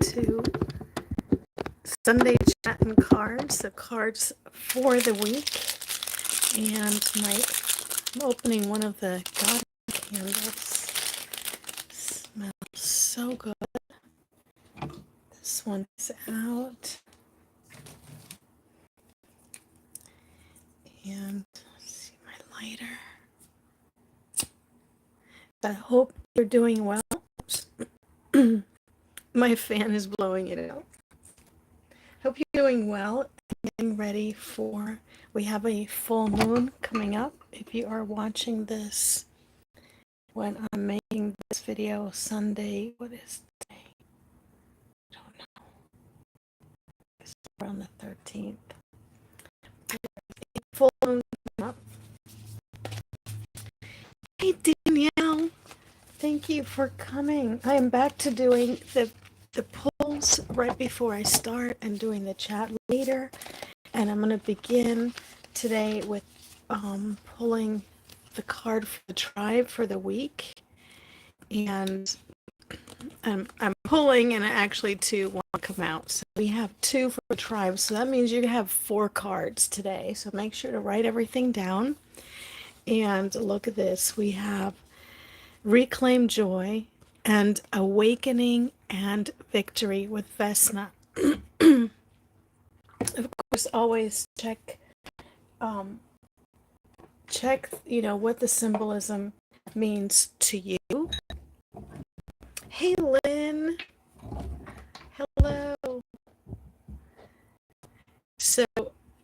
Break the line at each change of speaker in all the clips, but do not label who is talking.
to Sunday Chat and Cards, the cards for the week. And I'm opening one of the garden candles. Smells so good. This one is out. And let's see my lighter. I hope you're doing well. My fan is blowing it out. Hope you're doing well and getting ready for, we have a full moon coming up. If you are watching this when I'm making this video Sunday, what is today? I don't know. It's around the 13th. Full moon coming up. Hey Danielle, thank you for coming. I am back to doing the polls right before I start and doing the chat later. And I'm going to begin today with pulling the card for the tribe for the week. And I'm pulling and actually two want to come out. So we have two for the tribe. So that means you have 4 cards today. So make sure to write everything down. And look at this. We have Reclaim Joy and Awakening and Victory with Vesna. Of course, always check, what the symbolism means to you. Hey, Lynn. Hello. So,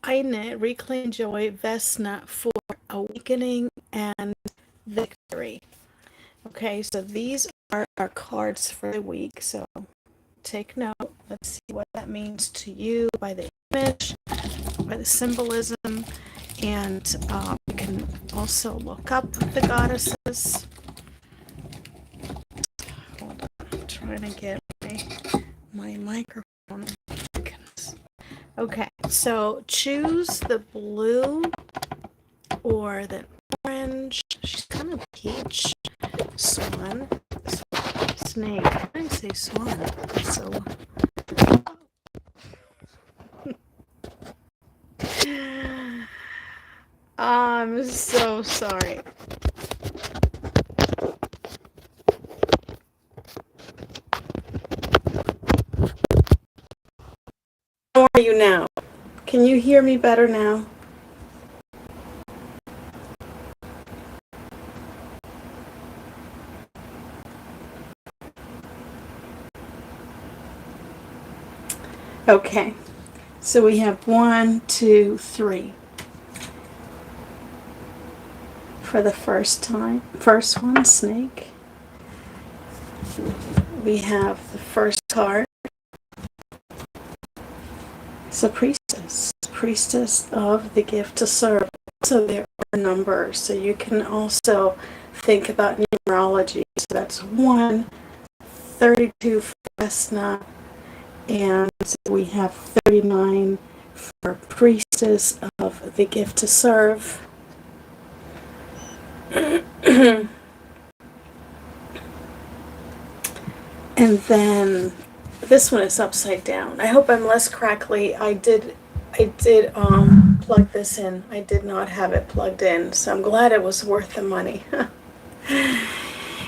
Aine, Reclaim Joy, Vesna for Awakening and Victory. Okay, so these are our cards for the week. So take note. Let's see what that means to you by the image, by the symbolism, and you can also look up the goddesses. Hold on, I'm trying to get my microphone. Okay, so choose the blue or the orange. She's kind of peach. Swan. Snake. I say swan. So I'm so sorry. How are you now? Can you hear me better now? Okay, so we have 1, 2, 3 for the first one, snake. We have the first card. It's a priestess of the gift to serve. So there are numbers, so you can also think about numerology. So that's 1, 32 for Vesna, and we have 39 for priestess of the gift to serve. And then this one is upside down. I hope I'm less crackly. I did plug this in. I did not have it plugged in, so I'm glad it was worth the money.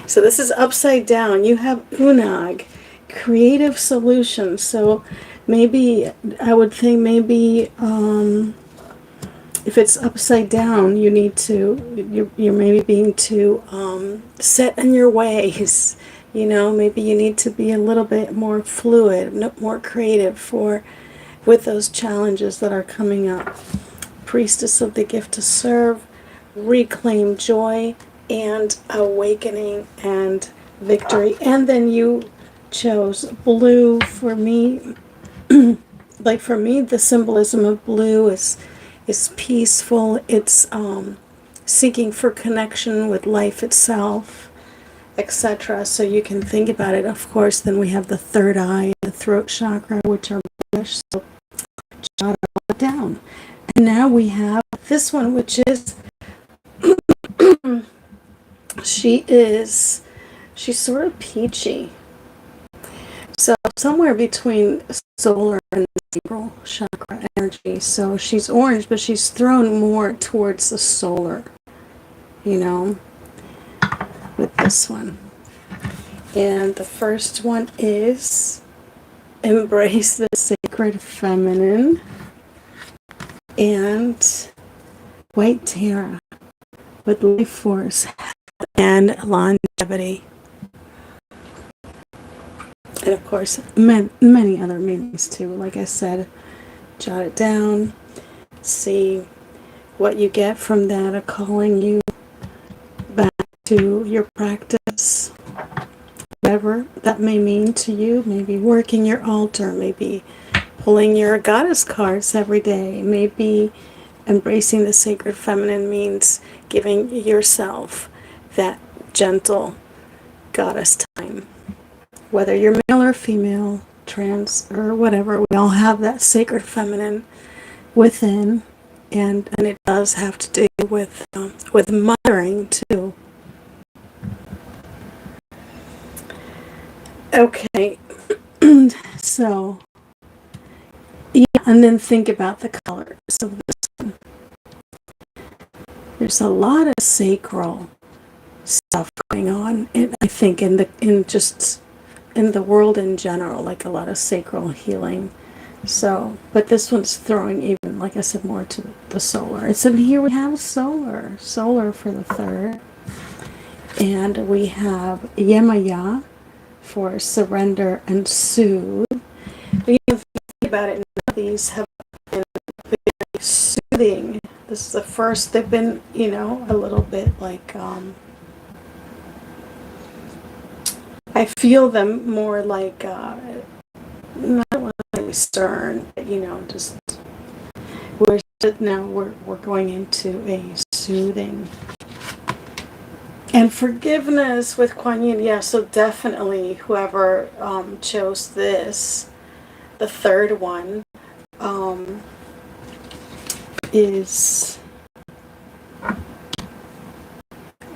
So this is upside down. You have Unag, creative solutions. So maybe I would think if it's upside down, you need to you're maybe being too set in your ways. Maybe you need to be a little bit more fluid, more creative with those challenges that are coming up. Priestess of the gift to serve, reclaim joy, and awakening and victory. And then you chose blue for me. Like for me, the symbolism of blue is peaceful. It's seeking for connection with life itself, etc. So you can think about it. Of course, then we have the third eye and the throat chakra, which are bullish. So jot it all down. And now we have this one, which is she's sort of peachy. So somewhere between solar and sacral chakra energy. So she's orange, but she's thrown more towards the solar, you know, with this one. And the first one is embrace the sacred feminine and white Tara with life force and longevity. And of course, many other meanings too. Like I said, jot it down, see what you get from that, calling you back to your practice, whatever that may mean to you. Maybe working your altar, maybe pulling your goddess cards every day, maybe embracing the sacred feminine means giving yourself that gentle goddess time. Whether you're male or female, trans or whatever, we all have that sacred feminine within, and it does have to do with mothering too. Okay, so yeah, and then think about the colors of this one. There's a lot of sacral stuff going on, I think in the world in general, like a lot of sacral healing. So, but this one's throwing even, like I said, more to the solar. And so here we have solar for the third. And we have Yemaya for surrender and soothe. But, you know, if you think about it, none of these have been very soothing. This is the first. They've been, you know, a little bit like, I feel them more like, not want to say stern, but, you know, just we're going into a soothing and forgiveness with Kuan Yin. Yeah, so definitely whoever chose this, the third one, is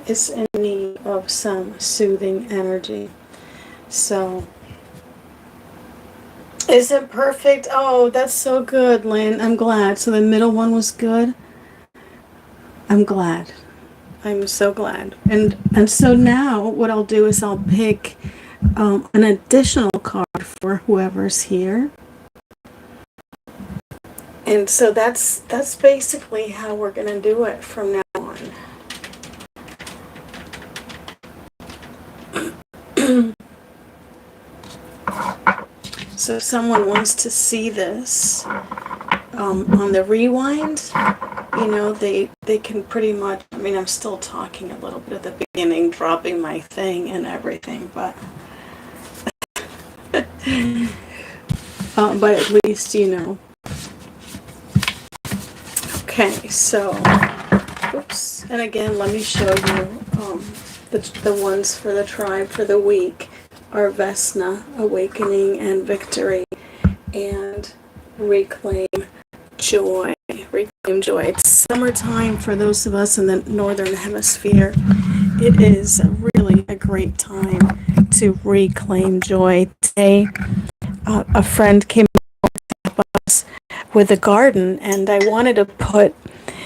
in need of some soothing energy. So, is it perfect? Oh, that's so good, Lynn. I'm glad. So the middle one was good. I'm glad. I'm so glad. And so now what I'll do is I'll pick an additional card for whoever's here. And so that's basically how we're going to do it from now on. So if someone wants to see this on the rewind, you know, they can pretty much, I mean, I'm still talking a little bit at the beginning, dropping my thing and everything, but but at least, you know. Okay, so, oops, and again, let me show you the ones for the tribe for the week are Vesna, Awakening and Victory, and Reclaim Joy. Reclaim Joy. It's summertime for those of us in the Northern Hemisphere. It is really a great time to reclaim joy. Today, a friend came up us with a garden, and I wanted to put,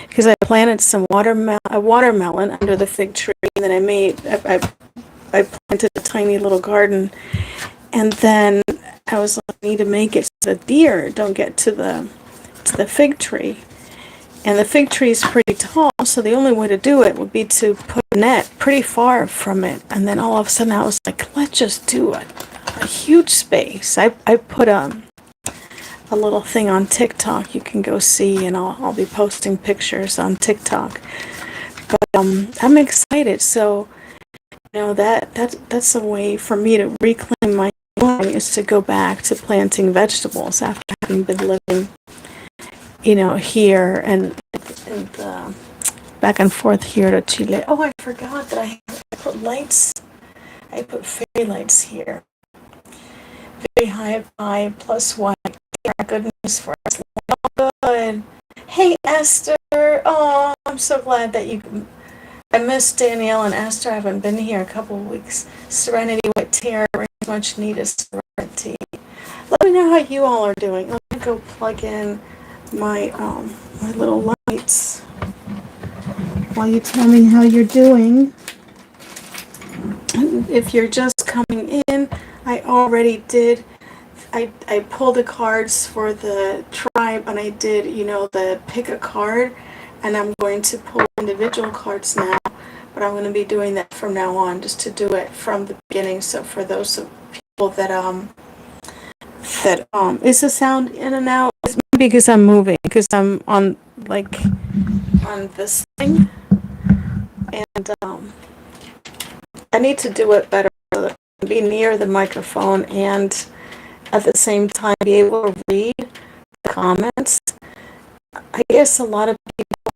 because I planted some watermelon under the fig tree, and then I planted a tiny little garden, and then I was like, I need to make it so the deer don't get to the fig tree. And the fig tree is pretty tall, so the only way to do it would be to put a net pretty far from it. And then all of a sudden I was like, let's just do a huge space. I put a little thing on TikTok you can go see, and I'll be posting pictures on TikTok. But I'm excited. So, you know, that's a way for me to reclaim my joy, is to go back to planting vegetables after having been living, you know, here and back and forth here to Chile. Oh, I forgot that I put lights. I put fairy lights here. Very high 5 plus 1. Yeah, good news for us. Oh, good. Hey, Esther. Oh, I'm so glad that I miss Danielle and Esther. I haven't been here a couple of weeks. Serenity with Tara brings much needed serenity. how you all are doing. Let me go plug in my little lights while you tell me how you're doing. If you're just coming in, I already did. I pulled the cards for the tribe, and I did, the pick a card, and I'm going to pull individual cards now, but I'm going to be doing that from now on, just to do it from the beginning. So for those people that is the sound in and out, it's maybe because I'm moving, because I'm on this thing, and I need to do it better, be near the microphone, and at the same time be able to read the comments. I guess a lot of people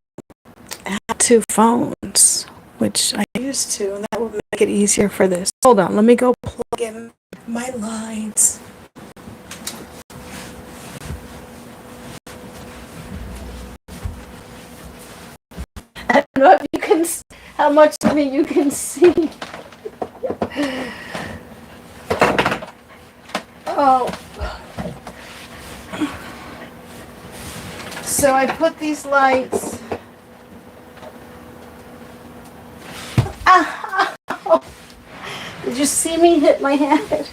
have two phones, which I used to, and that would make it easier for this. Hold on, let me go plug in my lights. I don't know if you can, how much of me you can see. Oh. So I put these lights. Ow. Did you see me hit my head?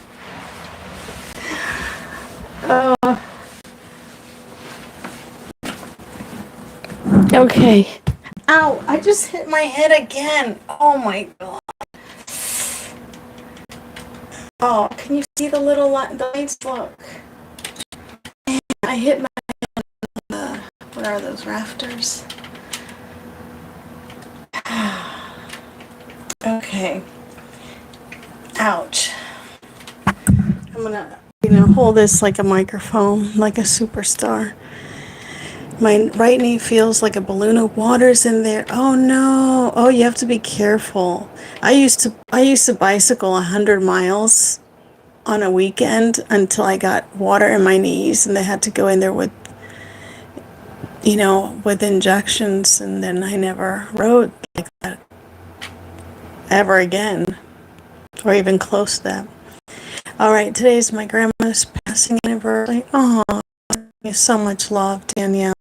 Okay. Ow, I just hit my head again. Oh my god. Oh, can you see the little lights? Look. I hit my head on what are those, rafters? Okay. Ouch. I'm gonna, hold this like a microphone, like a superstar. My right knee feels like a balloon of water's in there. Oh no. Oh, you have to be careful. I used to bicycle 100 miles on a weekend until I got water in my knees, and they had to go in there with injections, and then I never rode like that ever again, or even close to that. All right, today's my grandma's passing anniversary. Oh, so much love, Danielle.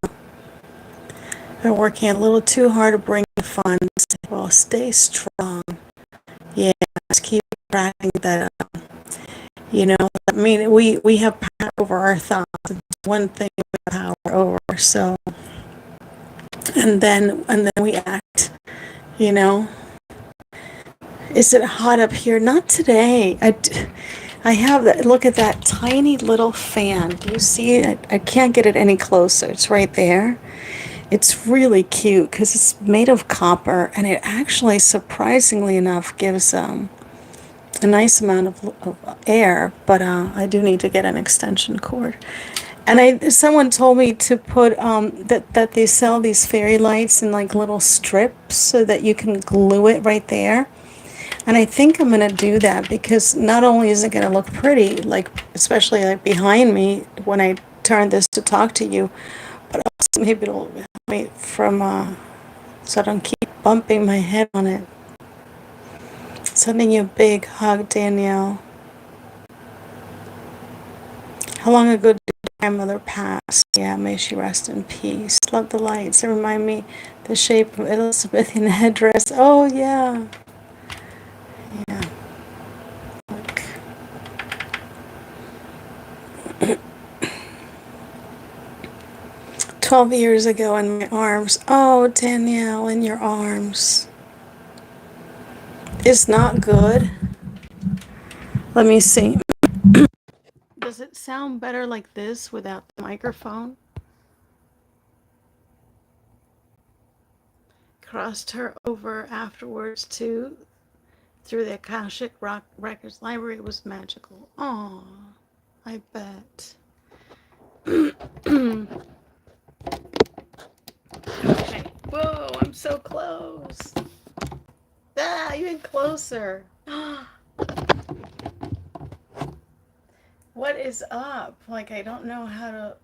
Been working a little too hard to bring the funds. Well, stay strong. Yeah, just keep tracking that up. I mean, we have power over our thoughts. It's one thing we have power over. So, and then we act. Is it hot up here? Not today. I have that. Look at that tiny little fan. Do you see it? I can't get it any closer. It's right there. It's really cute because it's made of copper, and it actually, surprisingly enough, gives a nice amount of air. But I do need to get an extension cord. And someone told me to put that they sell these fairy lights in like little strips so that you can glue it right there. And I think I'm going to do that, because not only is it going to look pretty, like especially like behind me when I turn this to talk to you, but also maybe it'll help me so I don't keep bumping my head on it. Sending you a big hug, Danielle. How long ago did your grandmother pass? Yeah, may she rest in peace. Love the lights. They remind me the shape of Elizabethan headdress. Oh, yeah. Yeah. Look. 12 years ago in my arms. Oh, Danielle, in your arms. It's not good. Let me see. Does it sound better like this without the microphone? Crossed her over afterwards too, through the Akashic Records library. It was magical. Oh, I bet. Okay. Whoa, I'm so close. Ah, even closer. What is up? Like, I don't know how to,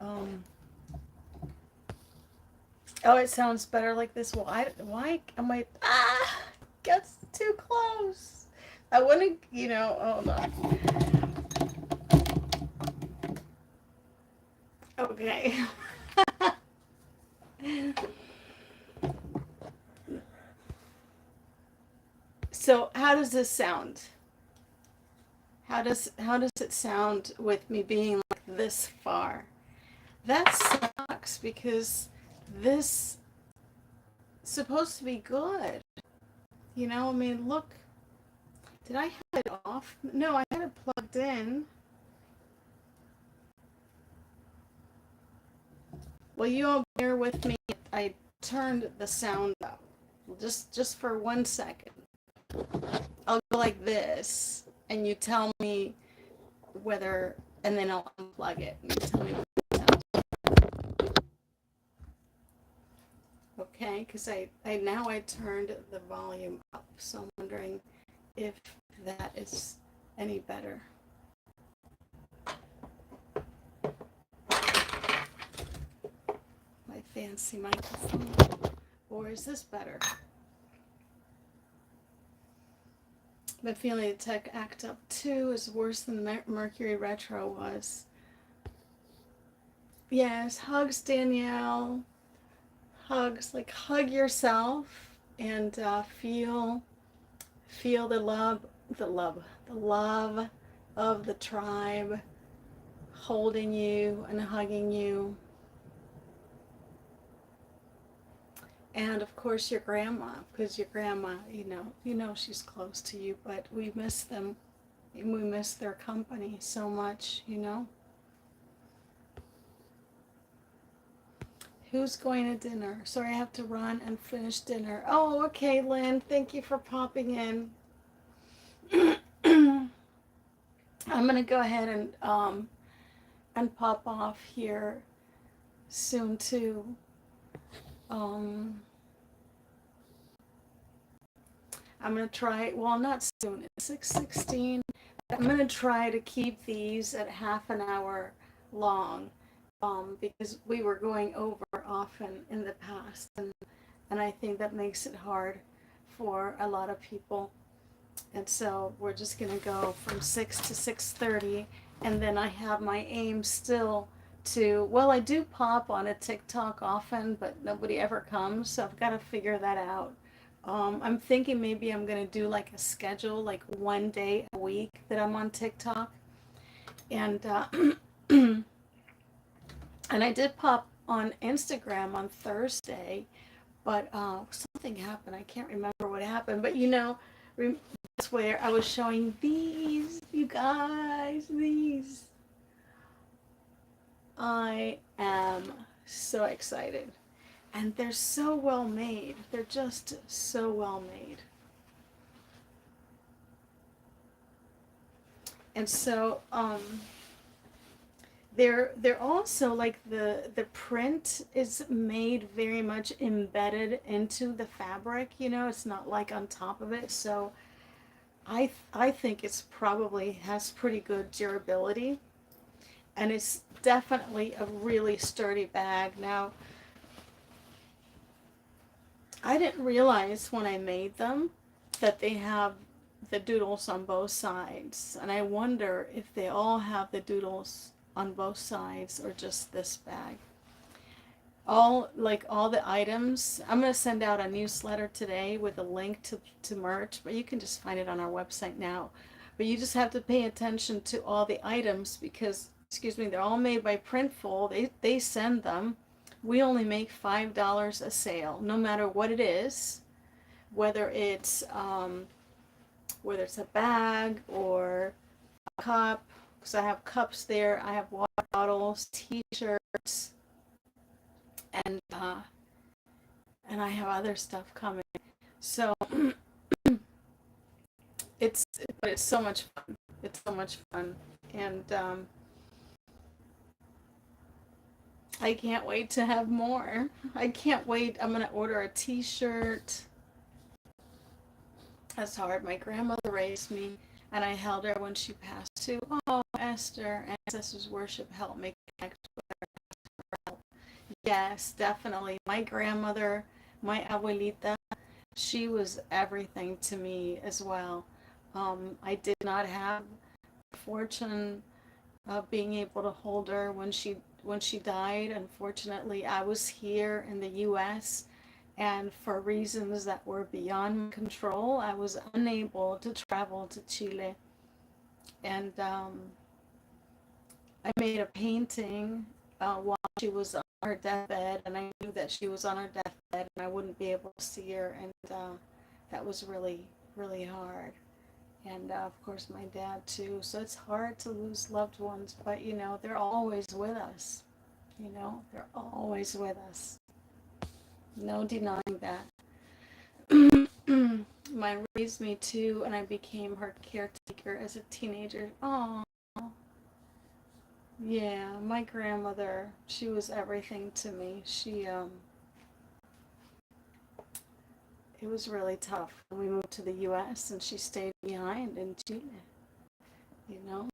oh, it sounds better like this. Well, why am I, gets too close. I want to, hold on. Okay. So how does this sound? How does it sound with me being like this far? That sucks because this is supposed to be good. You know, I mean, look, did I have it off? No, I had it plugged in. Well, you all bear with me. I turned the sound up. Just for 1 second. I'll go like this, and you tell me whether, and then I'll unplug it, and you tell me what it sounds. Okay, because I turned the volume up, so I'm wondering if that is any better. My fancy microphone. Or is this better? But feeling the tech act up 2 is worse than Mercury retro was. Yes, hugs, Danielle. Hugs, like hug yourself and feel the love of the tribe holding you and hugging you. And of course your grandma, because your grandma, you know she's close to you, but we miss them. We miss their company so much, you know. Who's going to dinner? Sorry, I have to run and finish dinner. Oh, okay, Lynn. Thank you for popping in. I'm gonna go ahead and pop off here soon too. I'm gonna try. Well, not soon. It's 6:16. I'm gonna try to keep these at half an hour long, because we were going over often in the past, and I think that makes it hard for a lot of people. And so we're just gonna go from 6 to 6:30, and then I have my aim still to. Well, I do pop on a TikTok often, but nobody ever comes, so I've got to figure that out. I'm thinking maybe I'm gonna do like a schedule, like 1 day a week that I'm on TikTok, and and I did pop on Instagram on Thursday, but something happened. I can't remember what happened, but that's where I was showing these, you guys, these. I am so excited. And they're so well made. They're just so well made. And so they're also like the print is made very much embedded into the fabric, it's not like on top of it. So I think it's probably has pretty good durability, and it's definitely a really sturdy bag. Now, I didn't realize when I made them that they have the doodles on both sides, and I wonder if they all have the doodles on both sides or just this bag. All the items, I'm going to send out a newsletter today with a link to merch, but you can just find it on our website now. But you just have to pay attention to all the items because, excuse me, they're all made by Printful. They send them. We only make $5 a sale, no matter what it is, whether it's a bag or a cup. Because I have cups there, I have water bottles, T-shirts, and I have other stuff coming. So it's so much fun. It's so much fun, and I can't wait to have more. I can't wait. I'm gonna order a T-shirt. That's hard. My grandmother raised me, and I held her when she passed too. Oh, Esther, ancestors worship help me connect with her. Yes, definitely. My grandmother, my abuelita, she was everything to me as well. I did not have the fortune of being able to hold her when she when she died, unfortunately, I was here in the U.S. and for reasons that were beyond my control, I was unable to travel to Chile. And I made a painting while she was on her deathbed, and I knew that she was on her deathbed, and I wouldn't be able to see her, and that was really, really hard. And of course, my dad too. So it's hard to lose loved ones, but they're always with us. They're always with us. No denying that. Mine raised me too, and I became her caretaker as a teenager. Oh, yeah, my grandmother, she was everything to me. It was really tough when we moved to the US and she stayed behind in Chile, you know?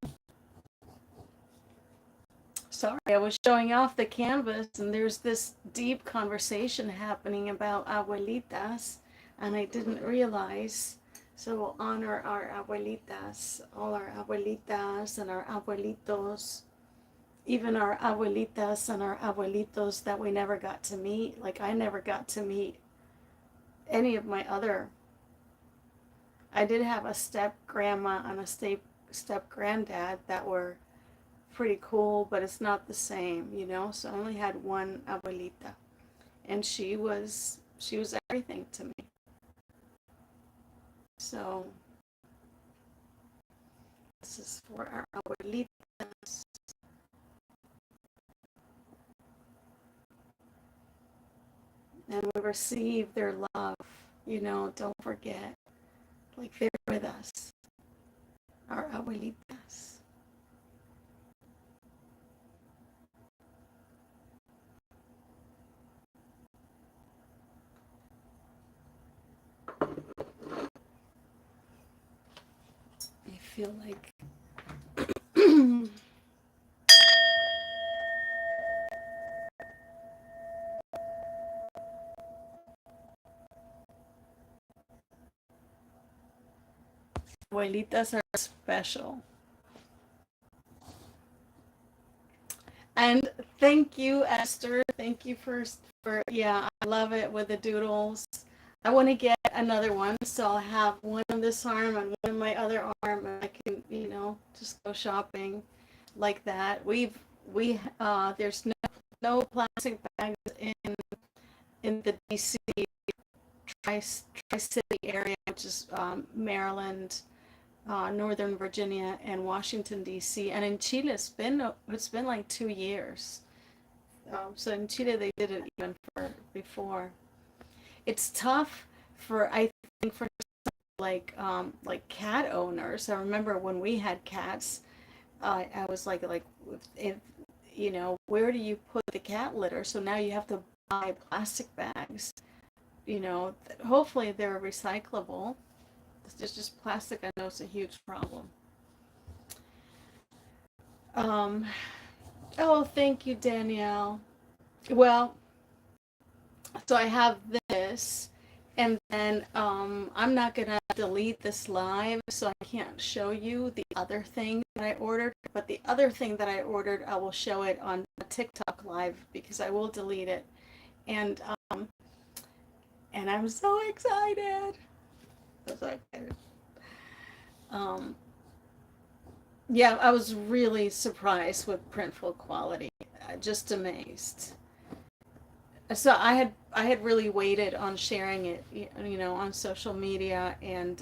Sorry, I was showing off the canvas and there's this deep conversation happening about abuelitas, and I didn't realize. So we'll honor our abuelitas, all our abuelitas and our abuelitos, even our abuelitas and our abuelitos that we never got to meet. Like I never got to meet any of my other. I did have a step grandma and a step granddad that were pretty cool, but it's not the same. So I only had one abuelita, and she was everything to me. So this is for our abuelitas. And we receive their love. Don't forget, like they're with us, our abuelitas. I feel like abuelitas are special. And thank you, Esther. Thank you for yeah, I love it with the doodles. I want to get another one, so I'll have one on this arm and one on my other arm, and I can, just go shopping like that. There's no plastic bags in the DC Tri-City area, which is Maryland, Northern Virginia, and Washington D.C. And in Chile, it's been like 2 years. So in Chile, they did it even for before. It's tough for, I think, for like cat owners. I remember when we had cats, I was like if where do you put the cat litter? So now you have to buy plastic bags. Hopefully they're recyclable. It's just plastic. I know it's a huge problem. Um, oh, thank you, Danielle. Well, so I have this, and then I'm not gonna delete this live, so I can't show you the other thing that I ordered. But the other thing that I ordered, I will show it on TikTok live because I will delete it, and um, and I'm so excited. So excited. Um, yeah, I was really surprised with Printful quality. Just amazed. So I had really waited on sharing it, on social media, and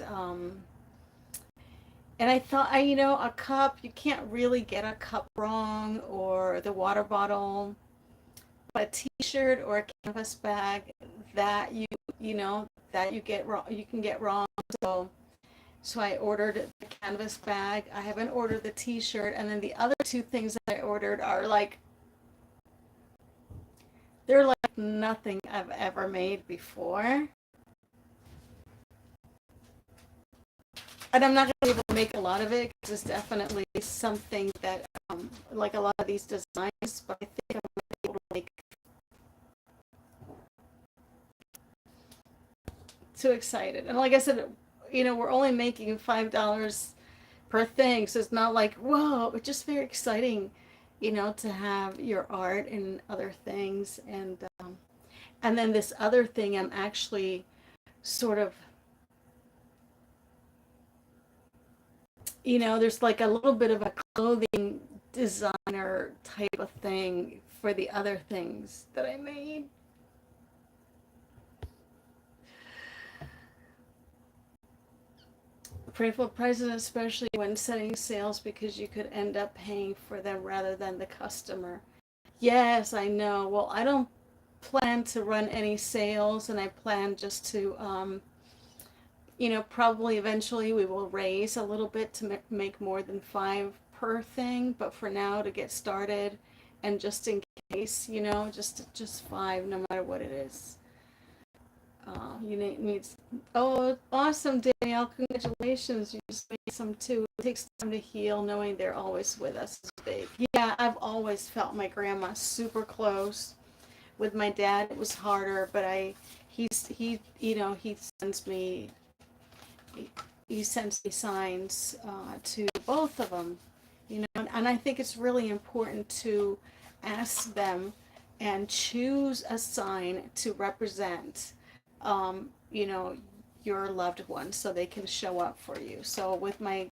I thought, a cup, you can't really get a cup wrong, or the water bottle, but a T-shirt or a canvas bag that you get wrong, you can get wrong. So I ordered the canvas bag. I haven't ordered the T-shirt, and then the other two things that I ordered are like, they're like nothing I've ever made before. And I'm not going to be able to make a lot of it because it's definitely something that, like a lot of these designs, but I think I'm going to be able to make. Too excited. And like I said, we're only making $5 per thing, so it's not like, whoa, it's just very exciting. to have your art and other things. And then this other thing, I'm actually sort of, there's like a little bit of a clothing designer type of thing for the other things that I made. Pray for prices, especially when setting sales, because you could end up paying for them rather than the customer. Yes, I know. Well, I don't plan to run any sales, and I plan just to, probably eventually we will raise a little bit to make more than five per thing. But for now, to get started, and just in case, just five, no matter what it is. You need. Oh, awesome, Danielle! Congratulations! You just made some too. It takes time to heal, knowing they're always with us. Is big. Yeah, I've always felt my grandma super close. With my dad, it was harder, but he sends me he, he sends me signs to both of them. And I think it's really important to ask them and choose a sign to represent, um, you know, your loved one, so they can show up for you. So with my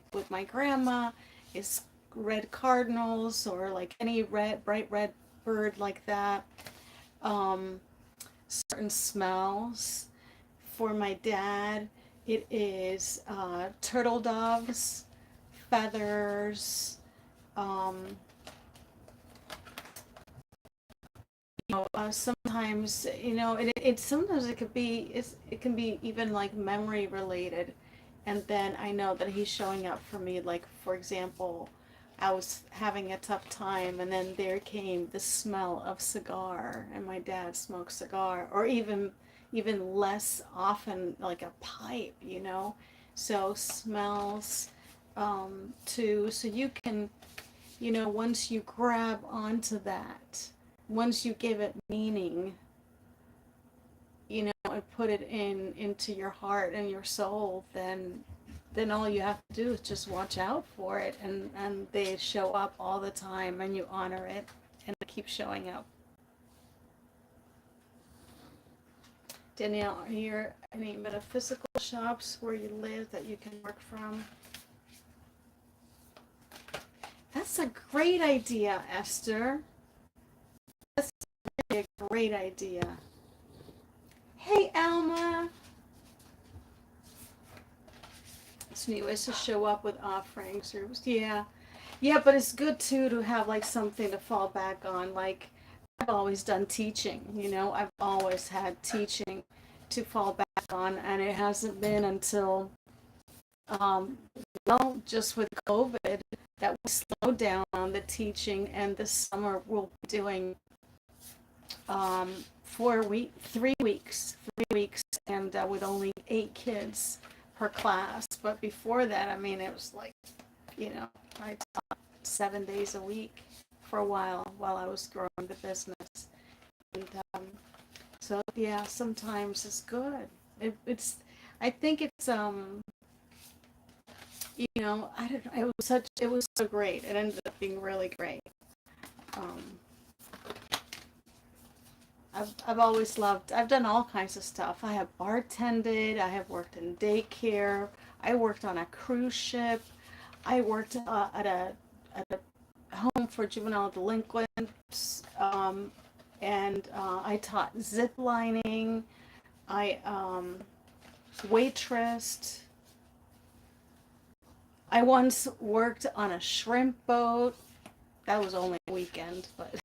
grandma, it's red cardinals or like any bright red bird like that. Um, Certain smells. For my dad, it is turtle doves, feathers. Um, Sometimes sometimes it can be even like memory related, and then I know that he's showing up for me. Like for example, I was having a tough time, and then there came the smell of cigar, and my dad smoked cigar, or even less often like a pipe, So smells, too. So you can, once you grab onto that, once you give it meaning, and put it into your heart and your soul, then all you have to do is just watch out for it, and they show up all the time, and you honor it, and it keeps showing up. Danielle, are there any metaphysical shops where you live that you can work from? That's a great idea, Esther. That's really a great idea. Hey, Alma. It's new is to show up with offerings. Yeah. Yeah, but it's good too to have like something to fall back on. Like I've always done teaching, I've always had teaching to fall back on, and it hasn't been until, um, just with COVID, that we slowed down on the teaching, and this summer we'll be doing 3 weeks, and with only 8 kids per class. But before that, I mean, it was like, I taught 7 days a week for a while I was growing the business. And so yeah, sometimes it's good. I think it's I don't know. It was so great. It ended up being really great. Um, I've always loved. I've done all kinds of stuff. I have bartended. I have worked in daycare. I worked on a cruise ship. I worked at a home for juvenile delinquents, and I taught zip lining. I waitressed. I once worked on a shrimp boat. That was only a weekend, but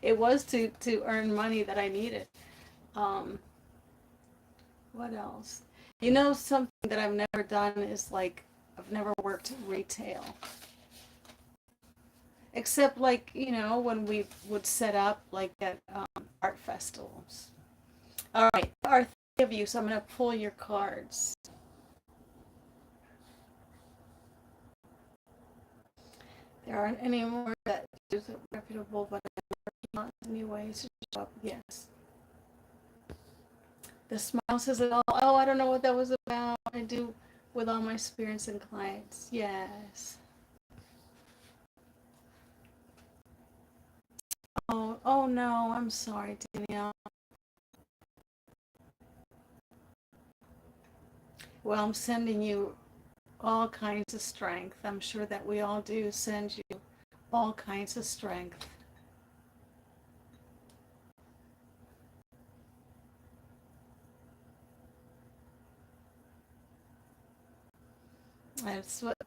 it was to earn money that I needed. Um, what else? Something that I've never done is like I've never worked retail. Except like, when we would set up like at art festivals. All right, there are 3 of you, so I'm going to pull your cards. There aren't any more that is reputable, but I'm working on new ways to show up. Yes. The smile says it all. Oh, I don't know what that was about. I do with all my experience and clients. Yes. Oh no, I'm sorry, Danielle. Well, I'm sending you all kinds of strength. I'm sure that we all do send you all kinds of strength.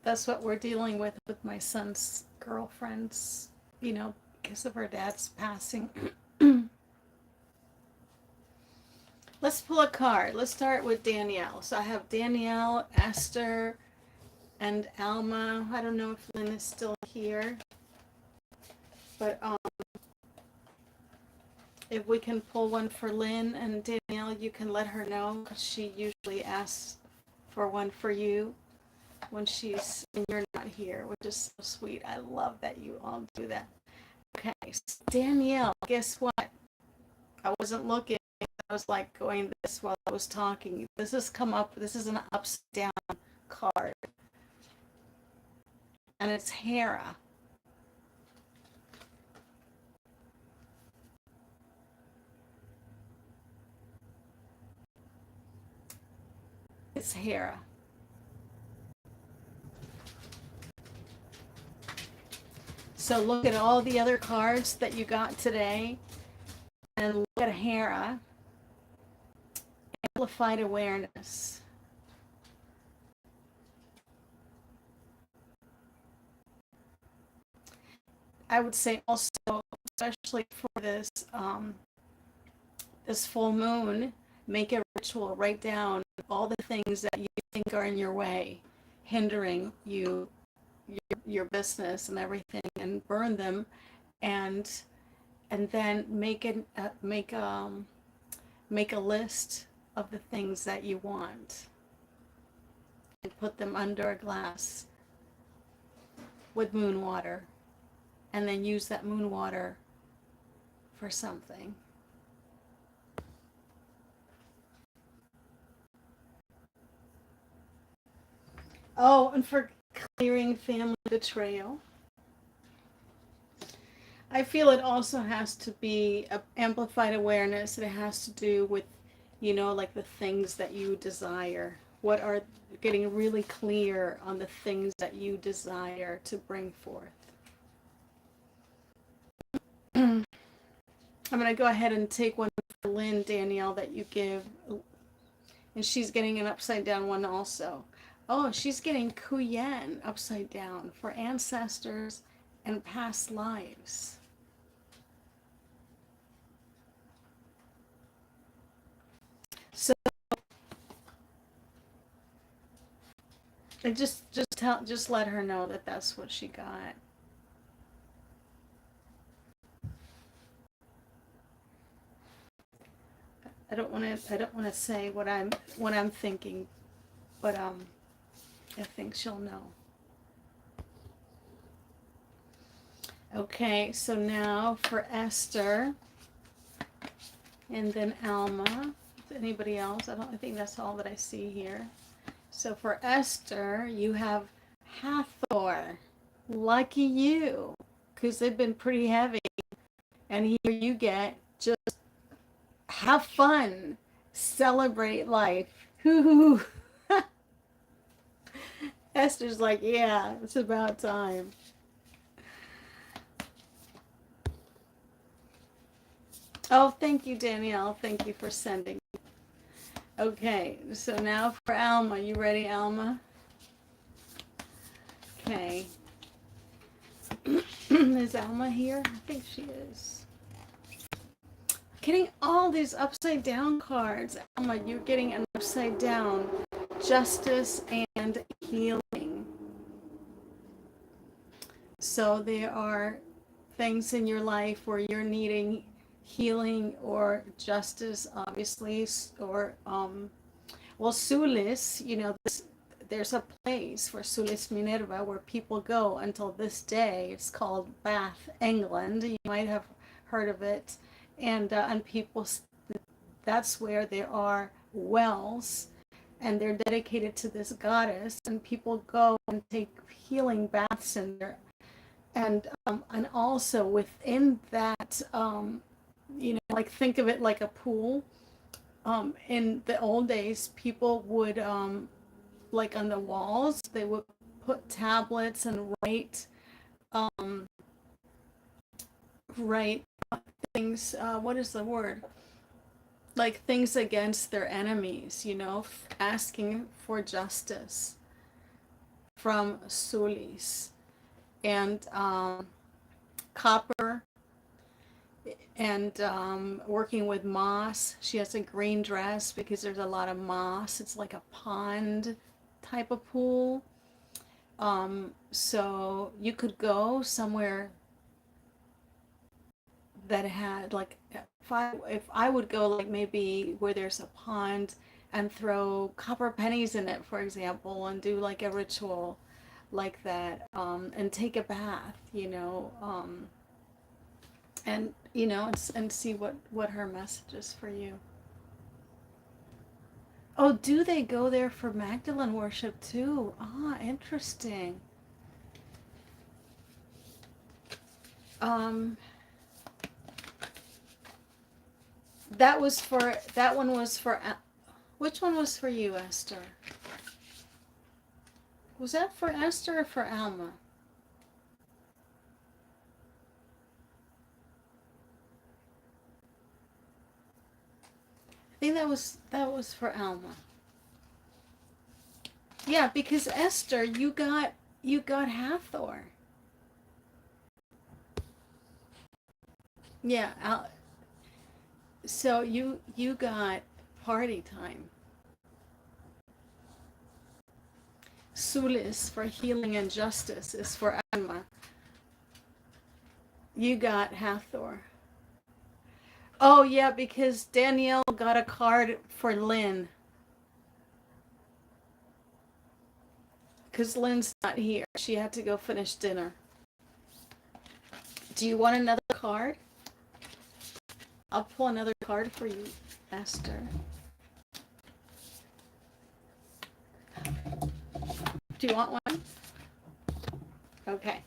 That's what we're dealing with my son's girlfriends, because of her dad's passing. Let's pull a card. Let's start with Danielle. So I have Danielle, Esther, and Alma. I don't know if Lynn is still here, but if we can pull one for Lynn and Danielle, you can let her know because she usually asks for one for you when you're not here, which is so sweet. I love that you all do that. Okay, so Danielle, guess what? I wasn't looking. I was like going this while I was talking. This has come up. This is an upside down card, and it's Hera. It's Hera. So look at all the other cards that you got today, and look at Hera. Amplified awareness. I would say also, especially for this full moon, make a ritual. Write down all the things that you think are in your way, hindering your business and everything, and burn them, and then make a list of the things that you want and put them under a glass with moon water, and then use that moon water for something. Oh, and for clearing family betrayal. I feel it also has to be amplified awareness. It has to do with, like the things that you desire. What are getting really clear on the things that you desire to bring forth. I'm going to go ahead and take one for Lynn, Danielle, that you give. And she's getting an upside down one also. Oh, she's getting Kuyen upside down for ancestors and past lives. So and just let her know that that's what she got. I don't want to say what I'm thinking, but I think she'll know. Okay, so now for Esther, and then Alma. Anybody else? I think that's all that I see here. So for Esther, you have Hathor. Lucky you, because they've been pretty heavy. And here you get just have fun, celebrate life. Hoo. Esther's like, yeah, it's about time. Oh, thank you, Danielle. Thank you for sending. Okay, so now for Alma. You ready, Alma? Okay. Is Alma here? I think she is. Getting all these upside down cards. Alma, you're getting an upside down justice and healing. So there are things in your life where you're needing healing or justice, obviously, or Sulis, there's a place for Sulis Minerva where people go until this day. It's called Bath, England. You might have heard of it, and people, that's where there are wells, and they're dedicated to this goddess, and people go and take healing baths in there And also within that, like think of it like a pool. In the old days, people would, like on the walls, they would put tablets and um, write things. What is the word? Like things against their enemies, asking for justice from Sulis. And Copper, and working with moss. She has a green dress because there's a lot of moss. It's like a pond type of pool. So you could go somewhere that had like, if I would go like maybe where there's a pond and throw copper pennies in it, for example, and do like a ritual like that, and take a bath, and see what her message is for you. Oh, do they go there for Magdalene worship too? Ah, interesting. Um, that one was for, which one was for you, Esther? Was that for Esther or for Alma? I think that was for Alma. Yeah, because Esther, you got Hathor. Yeah, so you got party time. Sulis for healing and justice is for Alma. You got Hathor. Oh yeah, because Danielle got a card for Lynn. Because Lynn's not here. She had to go finish dinner. Do you want another card? I'll pull another card for you, Esther. Do you want one? Okay.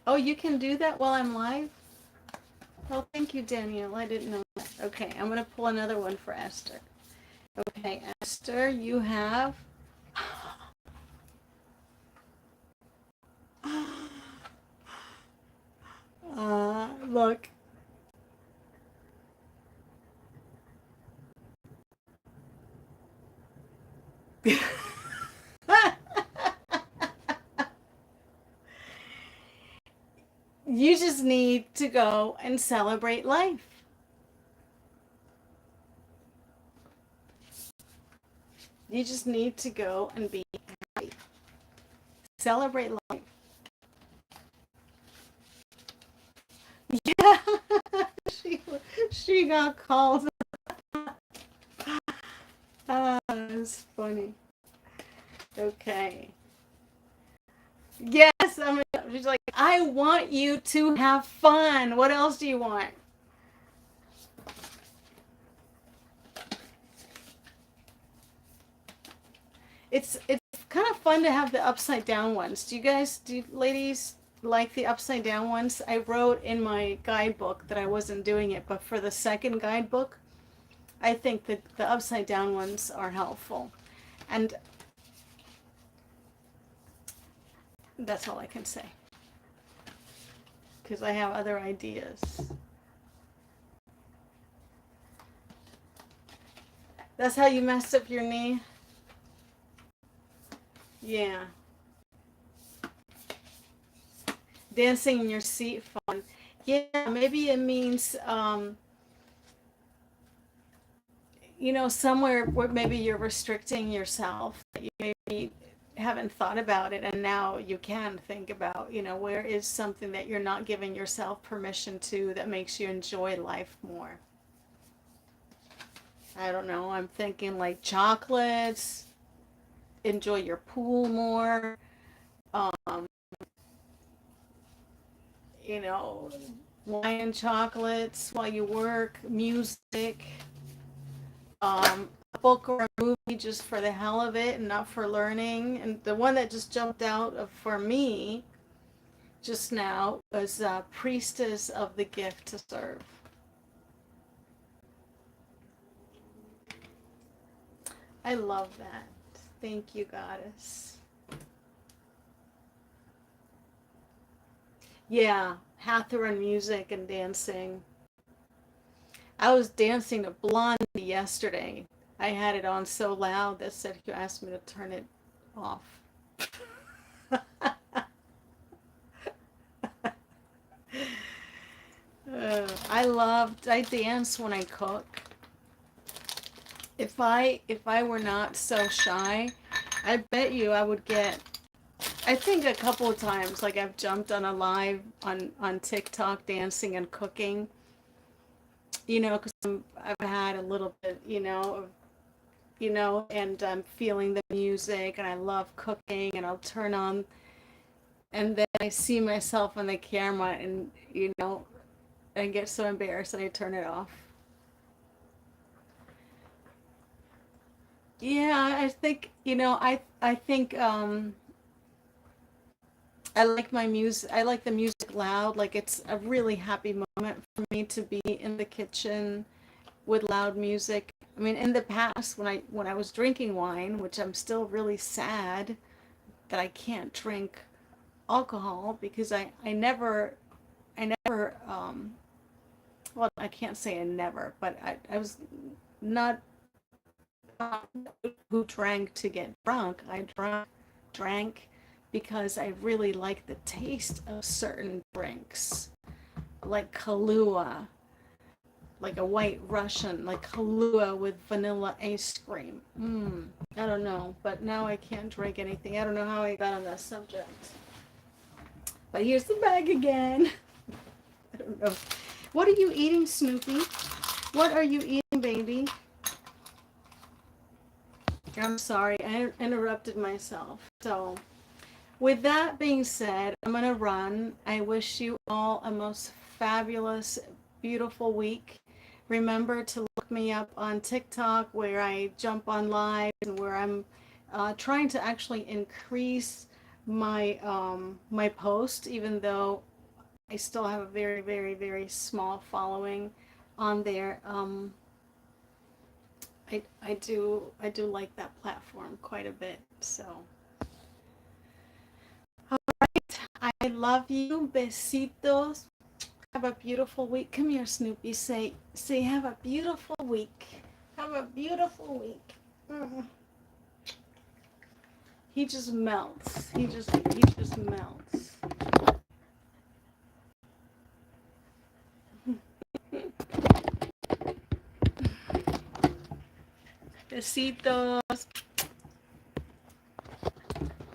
Oh, you can do that while I'm live? Oh, thank you, Danielle. I didn't know that. Okay, I'm going to pull another one for Esther. Okay, Esther, you have... Look. You just need to go and celebrate life. You just need to go and be happy. Celebrate life. Yeah, she got called. It's funny. Okay. Yes, she's like, I want you to have fun. What else do you want? It's kind of fun to have the upside down ones. Do you ladies like the upside down ones? I wrote in my guidebook that I wasn't doing it, but for the second guidebook, I think that the upside down ones are helpful. And that's all I can say. Because I have other ideas. That's how you messed up your knee? Yeah. Dancing in your seat fun. Yeah, maybe it means, somewhere where maybe you're restricting yourself. You maybe haven't thought about it, and now you can think about, where is something that you're not giving yourself permission to that makes you enjoy life more. I don't know. I'm thinking like chocolates, enjoy your pool more, um, you know, wine and chocolates while you work, music, a book or a movie just for the hell of it and not for learning. And the one that just jumped out for me just now was Priestess of the Gift to Serve. I love that. Thank you, Goddess. Yeah, Hathor music and dancing. I was dancing to Blondie yesterday. I had it on so loud that Sergio asked me to turn it off. I dance when I cook. If I were not so shy, I bet you I would get, I think a couple of times, like I've jumped on a live on TikTok dancing and cooking, because I've had a little bit, and I'm feeling the music and I love cooking and I'll turn on, and then I see myself on the camera and, I get so embarrassed and I turn it off. Yeah, I think, I think I like my music. I like the music loud. Like it's a really happy moment for me to be in the kitchen with loud music. I mean, in the past when I was drinking wine, which I'm still really sad that I can't drink alcohol because I never well, I can't say I never, but I was not who drank to get drunk. I drank because I really like the taste of certain drinks, like Kahlua, like a white Russian, like Kahlua with vanilla ice cream. I don't know, but now I can't drink anything. I don't know how I got on that subject. But here's the bag again. I don't know. What are you eating, Snoopy? What are you eating, baby? I'm sorry, I interrupted myself. So, with that being said, I'm going to run. I wish you all a most fabulous, beautiful week. Remember to look me up on TikTok where I jump on live and where I'm trying to actually increase my post, even though I still have a very, very, very small following on there. I do like that platform quite a bit. So, all right, I love you. Besitos. Have a beautiful week. Come here, Snoopy. Say, have a beautiful week. Have a beautiful week. Mm. He just melts. He just melts. Besitos.